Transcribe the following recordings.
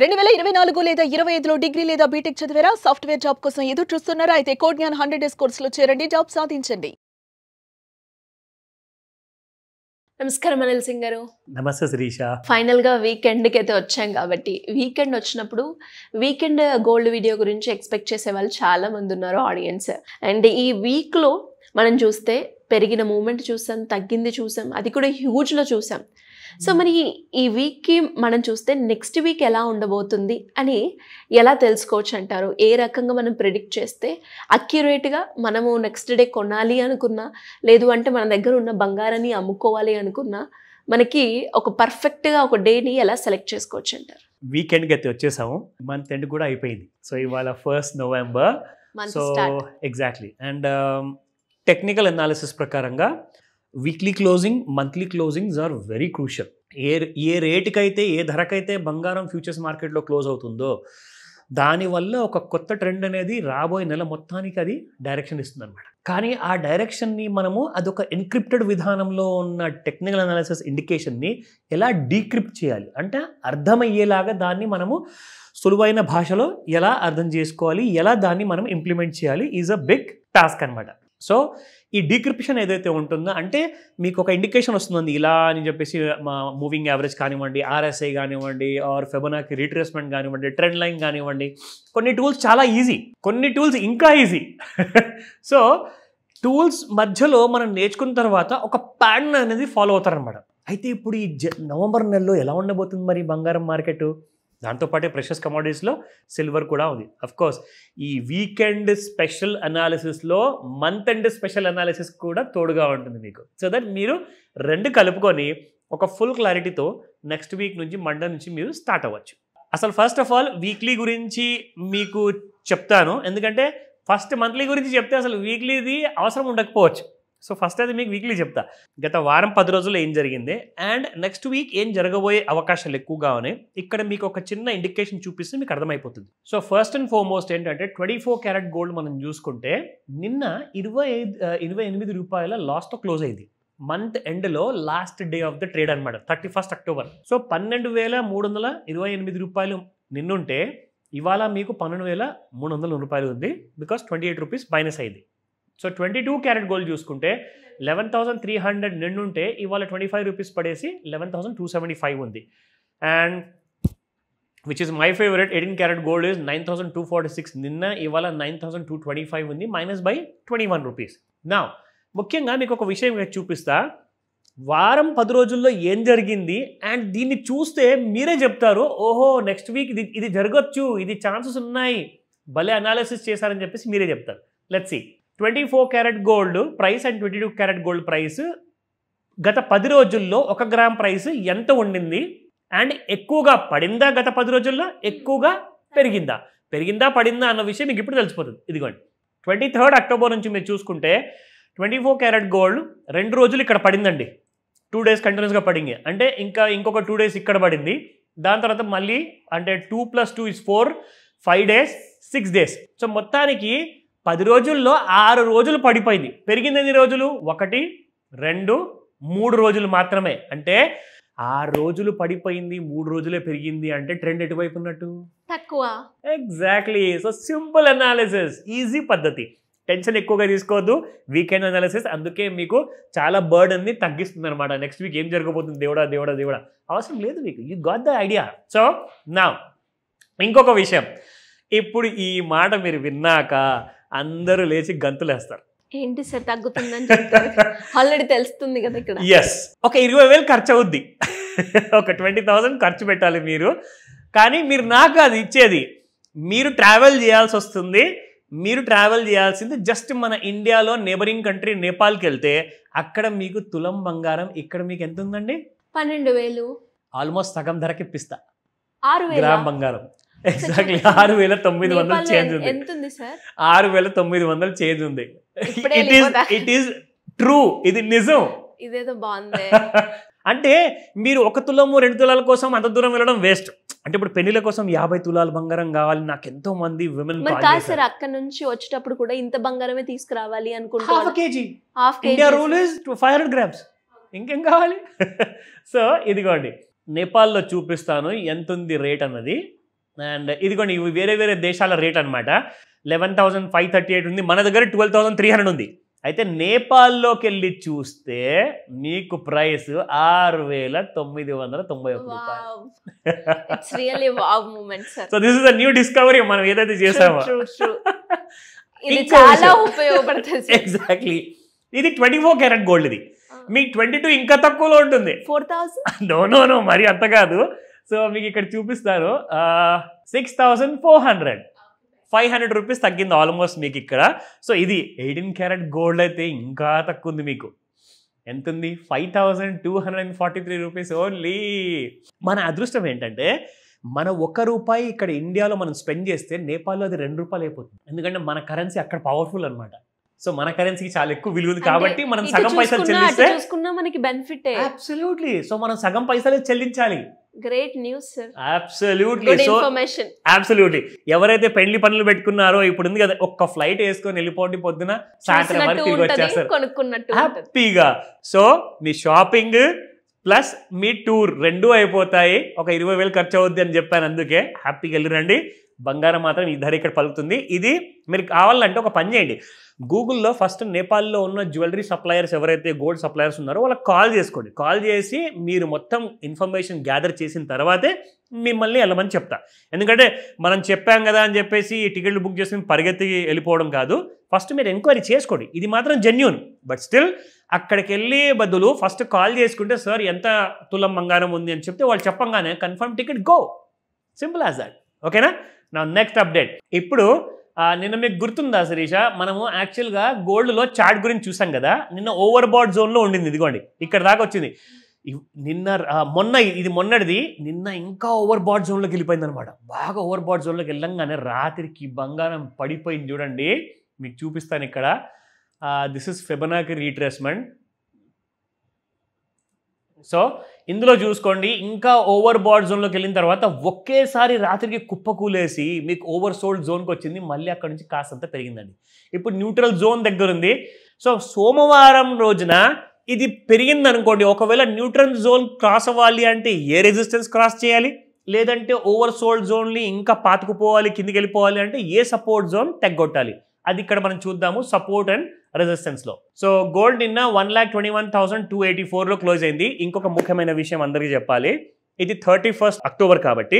2024 లేదా 25లో డిగ్రీ లేదా బీటెక్ చదివారా? సాఫ్ట్వేర్ జాబ్ కోసం ఎదురు చూస్తున్నారా? అయితే కోడ్ జ్ఞాన్ 100 డేస్ కోర్సులో చేరండి, జాబ్ సాధించండి. నమస్కారం అనిల్ సింగ్ గారు. నమస్తే శిరీష. ఫైనల్గా వీకెండ్కి అయితే వచ్చాం కాబట్టి వీకెండ్ వచ్చినప్పుడు వీకెండ్ గోల్డ్ వీడియో గురించి ఎక్స్పెక్ట్ చేసే వాళ్ళు చాలా మంది ఉన్నారు ఆడియన్స్. అండ్ ఈ వీక్లో మనం చూస్తే పెరిగిన మూమెంట్ చూసాం, తగ్గింది చూసాం, అది కూడా హ్యూజ్లో చూసాం. సో మరి ఈ వీక్కి మనం చూస్తే నెక్స్ట్ వీక్ ఎలా ఉండబోతుంది అని ఎలా తెలుసుకోవచ్చు అంటారు? ఏ రకంగా మనం ప్రిడిక్ట్ చేస్తే అక్యురేట్గా మనము నెక్స్ట్ డే కొనాలి అనుకున్నా, లేదు అంటే మన దగ్గర ఉన్న బంగారాన్ని అమ్ముకోవాలి అనుకున్నా మనకి ఒక పర్ఫెక్ట్గా ఒక డేని ఎలా సెలెక్ట్ చేసుకోవచ్చు అంటారు? వీకెండ్కి అయితే వచ్చేసాము, మంత్ ఎండ్ కూడా అయిపోయింది. సో ఇవాళ 1st November. So exactly. And technical analysis ప్రకారంగా weekly closing, monthly closings are very crucial. ఏ రేటుకైతే, ఏ ధరకైతే బంగారం ఫ్యూచర్స్ మార్కెట్లో క్లోజ్ అవుతుందో దానివల్ల ఒక కొత్త ట్రెండ్ అనేది రాబోయే నెల మొత్తానికి అది డైరెక్షన్ ఇస్తుంది అనమాట. కానీ ఆ డైరెక్షన్ని మనము అదొక ఎన్క్రిప్టెడ్ విధానంలో ఉన్న టెక్నికల్ అనాలిసిస్ ఇండికేషన్ని ఎలా డీక్రిప్ట్ చేయాలి అంటే అర్థమయ్యేలాగా దాన్ని మనము సులువైన భాషలో ఎలా అర్థం చేసుకోవాలి, ఎలా దాన్ని మనం ఇంప్లిమెంట్ చేయాలి ఈజ్ అ బిగ్ టాస్క్ అనమాట. సో ఈ డీక్రిప్షన్ ఏదైతే ఉంటుందో అంటే మీకు ఒక ఇండికేషన్ వస్తుంది ఇలా అని చెప్పేసి, మా మూవింగ్ యావరేజ్ కానివ్వండి, ఆర్ఎస్ఐ కానివ్వండి, ఆర్ ఫెబొనాచి రిట్రేస్మెంట్ కానివ్వండి, ట్రెండ్ లైన్ కానివ్వండి. కొన్ని టూల్స్ చాలా ఈజీ, కొన్ని టూల్స్ ఇంకా ఈజీ. సో టూల్స్ మధ్యలో మనం నేర్చుకున్న తర్వాత ఒక ప్యాటర్న్ అనేది ఫాలో అవుతారనమాట. అయితే ఇప్పుడు ఈ నవంబర్ నెలలో ఎలా ఉండబోతుంది మరి బంగారం మార్కెట్? దాంతోపాటే ప్రెషస్ కమోడిటీస్లో సిల్వర్ కూడా ఉంది. అఫ్కోర్స్ ఈ వీకెండ్ స్పెషల్ అనాలిసిస్లో మంత్ ఎండ్ స్పెషల్ అనాలిసిస్ కూడా తోడుగా ఉంటుంది మీకు. సో దట్ మీరు రెండు కలుపుకొని ఒక ఫుల్ క్లారిటీతో నెక్స్ట్ వీక్ నుంచి మండే నుంచి మీరు స్టార్ట్ అవ్వచ్చు. అసలు ఫస్ట్ ఆఫ్ ఆల్ వీక్లీ గురించి మీకు చెప్తాను, ఎందుకంటే ఫస్ట్ మంత్లీ గురించి చెప్తే అసలు వీక్లీది అవసరం ఉండకపోవచ్చు. సో ఫస్ట్ అయితే మీకు వీక్లీ చెప్తా, గత వారం 10 రోజుల్లో ఏం జరిగింది అండ్ నెక్స్ట్ వీక్ ఏం జరగబోయే అవకాశాలు ఎక్కువగా ఉన్నాయి. ఇక్కడ మీకు ఒక చిన్న ఇండికేషన్ చూపిస్తే మీకు అర్థమైపోతుంది. సో ఫస్ట్ అండ్ ఫార్మోస్ట్ ఏంటంటే 24 క్యారెట్ గోల్డ్ మనం చూసుకుంటే నిన్న 28 రూపాయల లాస్తో క్లోజ్ అయింది. మంత్ ఎండ్లో last day of the trade అనమాట, 31st October. సో 12,328 రూపాయలు నిన్నుంటే ఇవాళ మీకు 12,300 రూపాయలు ఉంది, బికాస్ 28 రూపీస్ మైనస్ అయింది. సో 22 క్యారెట్ గోల్డ్ చూసుకుంటే 11,300 నిన్నుంటే ఇవాళ 25 రూపీస్ పడేసి 11,275 ఉంది. And which is my favourite 18 carat gold is 9,246 నిన్న, ఇవాళ 9,225 ఉంది, మైనస్ బై 21 రూపీస్. నా ముఖ్యంగా మీకు ఒక విషయం చూపిస్తా, వారం 10 రోజుల్లో ఏం జరిగింది అండ్ దీన్ని చూస్తే మీరే చెప్తారు, ఓహో నెక్స్ట్ వీక్ ఇది జరగచ్చు, ఇది ఛాన్సెస్ ఉన్నాయి, భలే అనాలిసిస్ చేశారని చెప్పేసి మీరే చెప్తారు. Let's see 24 carat gold price and 22 carat gold price గత 10 రోజుల్లో 1 గ్రామ్ ప్రైస్ ఎంత ఉండింది అండ్ ఎక్కువగా పడిందా గత 10 రోజుల్లో, ఎక్కువగా పెరిగిందా పడిందా అన్న విషయం మీకు ఇప్పుడు తెలిసిపోతుంది. ఇదిగోండి 23rd October నుంచి మీరు చూసుకుంటే 24 క్యారెట్ గోల్డ్ 2 రోజులు ఇక్కడ పడిందండి, 2 days కంటిన్యూస్గా పడింది. అంటే ఇంకొక 2 days ఇక్కడ పడింది, దాని తర్వాత మళ్ళీ అంటే 2 + 2 = 4, 5 days, 6 days. సో మొత్తానికి 10 రోజుల్లో 6 రోజులు పడిపోయింది. పెరిగింది ఎన్ని రోజులు? 1, 2, 3 రోజులు మాత్రమే. అంటే 6 రోజులు పడిపోయింది, 3 రోజులే పెరిగింది అంటే ట్రెండ్ ఎటువైపు ఉన్నట్టు? తక్కువ. Exactly. So simple analysis, easy పద్ధతి, టెన్షన్ ఎక్కువగా తీసుకోవద్దు. వీకెండ్ అనాలిసిస్ అందుకే మీకు చాలా బర్డన్ని తగ్గిస్తుంది అనమాట. నెక్స్ట్ వీక్ ఏం జరగబోతుంది దేవుడా అవసరం లేదు మీకు, you got the idea. So నా ఇంకొక విషయం, ఇప్పుడు ఈ మాట మీరు విన్నాక అందరూ లేచి గంతులేస్తారు. ఏంటి సార్ తగ్గుతుందని చెప్తారు, ఆల్రెడీ తెలుస్తుంది కదా ఇక్కడ. ఎస్, ఒక 20,000 ఖర్చు అవుద్ది, ఒక 20,000 ఖర్చు పెట్టాలి మీరు. కానీ మీరు నాకు అది ఇచ్చేది, మీరు ట్రావెల్ చేయాల్సి వస్తుంది. మీరు ట్రావెల్ చేయాల్సింది జస్ట్ మన ఇండియాలో నేబరింగ్ కంట్రీ నేపాల్కి వెళ్తే అక్కడ మీకు తులం బంగారం ఇక్కడ మీకు ఎంత ఉందండి? 12,000. ఆల్మోస్ట్ సగం ధరకి ఇప్పిస్తా. 6,000 గ్రామ్ బంగారం. ఎగ్జాక్ట్లీ 6,900 చేంజ్ ఉంది. 6,900 చేంజ్ ఉంది. ఇట్ ఈస్ ట్రూ, ఇది నిజం. ఇదేదో బాగుంది. అంటే మీరు 1 తులము 2 తులాల కోసం అంత దూరం వెళ్ళడం వేస్ట్. అంటే ఇప్పుడు పెళ్లిల కోసం 50 తులాల బంగారం కావాలి, నాకు ఎంతో మంది విమెన్ సార్ అక్కడ నుంచి వచ్చేటప్పుడు కూడా ఇంత బంగారమే తీసుకురావాలి అనుకుంటా. Half KG. India rule is 500 grams. ఇంకేం కావాలి? సో ఇదిగోండి నేపాల్లో చూపిస్తాను ఎంత ఉంది రేట్ అన్నది. అండ్ ఇదిగోండి ఇవి వేరే వేరే దేశాల రేట్ అనమాట. 11,538 ఉంది, మన దగ్గర 12,300 ఉంది. అయితే నేపాల్లోకి వెళ్ళి చూస్తే మీకు ప్రైస్ 6,991 రూపాయలు. So this is the new discovery మనం ఏదైతే చేసామో. ఎగ్జాక్ట్లీ, ఇది 24 క్యారెట్ గోల్డ్. ఇది మీకు 22 ఇంకా తక్కువలో ఉంటుంది. 4,000 నో మరి అంత కాదు. సో మీకు ఇక్కడ చూపిస్తారు 6,400 రూపీస్ తగ్గింది ఆల్మోస్ట్ మీకు ఇక్కడ. సో ఇది 18 క్యారెట్ గోల్డ్ అయితే ఇంకా తక్కువ ఉంది. మీకు ఎంత ఉంది? 5,243 రూపీస్ ఓన్లీ. మన అదృష్టం ఏంటంటే మన ₹1 ఇక్కడ ఇండియాలో మనం స్పెండ్ చేస్తే నేపాల్లో అది ₹2 అయిపోతుంది. ఎందుకంటే మన కరెన్సీ అక్కడ పవర్ఫుల్ అనమాట. సో మన కరెన్సీకి చాలా ఎక్కువ విలువ ఉంది కాబట్టి మనం సగం పైసలు చెల్లిస్తే మనకి బెనిఫిట్. అబ్సల్యూట్లీ. సో మనం సగం పైసలు చెల్లించాలి. Great news sir. Absolutely. So absolutely ఎవరైతే పెళ్లి పనులు పెట్టుకున్నారో ఇప్పుడు ఉంది కదా, ఒక్క ఫ్లైట్ వేసుకొని వెళ్ళిపోండి, పొద్దున సాయంత్రం వరకు తిరిగి వచ్చేస్తారు హ్యాపీగా. సో మీ షాపింగ్ ప్లస్ మీ టూర్ రెండూ అయిపోతాయి. ఒక 20,000 ఖర్చు అవుద్ది అని చెప్పాను, అందుకే హ్యాపీగా వెళ్ళిరండి. బంగారం మాత్రం ఈ ధర ఇక్కడ పలుకుతుంది. ఇది మీరు కావాలంటే ఒక పని చేయండి, గూగుల్లో ఫస్ట్ నేపాల్లో ఉన్న జ్యువెలరీ సప్లయర్స్ ఎవరైతే గోల్డ్ సప్లయర్స్ ఉన్నారో వాళ్ళకి కాల్ చేసుకోండి. కాల్ చేసి మీరు మొత్తం ఇన్ఫర్మేషన్ గ్యాదర్ చేసిన తర్వాతే మిమ్మల్ని వెళ్ళమని చెప్తా. ఎందుకంటే మనం చెప్పాం కదా అని చెప్పేసి టికెట్లు బుక్ చేసుకుని పరిగెత్తి వెళ్ళిపోవడం కాదు. ఫస్ట్ మీరు ఎంక్వైరీ చేసుకోండి. ఇది మాత్రం జెన్యూన్. బట్ స్టిల్ అక్కడికి వెళ్ళి బదులు ఫస్ట్ కాల్ చేసుకుంటే సార్ ఎంత తులం బంగారం ఉంది అని చెప్తే వాళ్ళు చెప్పంగానే confirm ticket go. Simple as that. ఓకేనా? నా నెక్స్ట్ అప్డేట్. ఇప్పుడు నిన్న మీకు గుర్తుందా శిరీష, మనము యాక్చువల్గా గోల్డ్లో చార్ట్ గురించి చూసాం కదా. నిన్న ఓవర్ బాట్ జోన్లో ఉండింది, ఇదిగోండి ఇక్కడ దాకా వచ్చింది. మొన్న ఇది మొన్నటిది. నిన్న ఇంకా ఓవర్ బాట్ జోన్లోకి వెళ్ళిపోయింది అనమాట. బాగా ఓవర్ బాట్ జోన్లోకి వెళ్ళంగానే రాత్రికి బంగారం పడిపోయింది. చూడండి మీకు చూపిస్తాను ఇక్కడ. This is Fibonacci retracement. So ఇందులో చూసుకోండి, ఇంకా ఓవర్ బాట్ జోన్లోకి వెళ్ళిన తర్వాత ఒకేసారి రాత్రికి కుప్పకూలేసి మీకు ఓవర్ సోల్డ్ జోన్కి వచ్చింది. మళ్ళీ అక్కడ నుంచి కాస్తంత పెరిగిందండి. ఇప్పుడు న్యూట్రల్ జోన్ దగ్గర ఉంది. సో సోమవారం రోజున ఇది పెరిగింది అనుకోండి. ఒకవేళ న్యూట్రల్ జోన్ క్రాస్ అవ్వాలి అంటే ఏ రెసిస్టెన్స్ క్రాస్ చేయాలి, లేదంటే ఓవర్ సోల్డ్ జోన్ని ఇంకా పాతుకుపోవాలి, కిందికి వెళ్ళిపోవాలి అంటే ఏ సపోర్ట్ జోన్ తెగ్గొట్టాలి, అది ఇక్కడ మనం చూద్దాము సపోర్ట్ అండ్ రెసిస్టెన్స్ లో. సో గోల్డ్ నిన్న 1,21,284లో క్లోజ్ అయింది. ఇంకొక ముఖ్యమైన విషయం అందరికీ చెప్పాలి, ఇది 31 అక్టోబర్ కాబట్టి.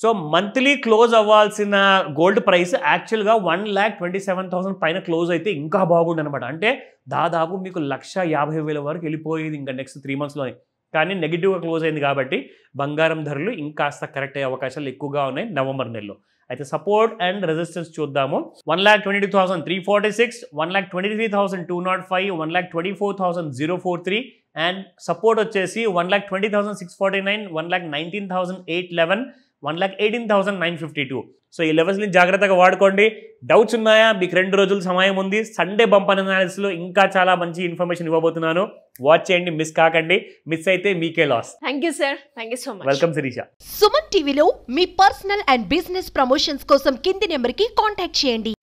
సో మంత్లీ క్లోజ్ అవ్వాల్సిన గోల్డ్ ప్రైస్ యాక్చువల్గా 1,27,000 పైన క్లోజ్ అయితే ఇంకా బాగుండు అనమాట. అంటే దాదాపు మీకు 1,50,000 వరకు వెళ్ళిపోయేది ఇంకా నెక్స్ట్ 3 monthsలోనే. కానీ నెగిటివ్గా క్లోజ్ అయింది కాబట్టి బంగారం ధరలు ఇంకాస్త కరెక్ట్ అయ్యే అవకాశాలు ఎక్కువగా ఉన్నాయి నవంబర్ నెలలో. అయితే సపోర్ట్ అండ్ రెసిస్టెన్స్ చూద్దాము. 1,22,346, 1,23,205, 1,24,043 అండ్ సపోర్ట్ వచ్చేసి 1,20,649, 1,19,811, 1,18,952. సో ఈ లెవెల్స్ని జాగ్రత్తగా వాడుకోండి. డౌట్స్ ఉన్నాయా? మీకు 2 రోజులు సమయం ఉంది. సండే బంపర్ అనాలిసిస్లో ఇంకా చాలా మంచి ఇన్ఫర్మేషన్ ఇవ్వబోతున్నాను. వాచ్ చేయండి, మిస్ కాకండి. మిస్ అయితే మీకే loss. Thank you sir. Thank you so much. Welcome Shirisha. Suman టీవీలో మీ పర్సనల్ అండ్ బిజినెస్ ప్రమోషన్స్ కోసం కింది నెంబర్కి కాంటాక్ట్ చేయండి.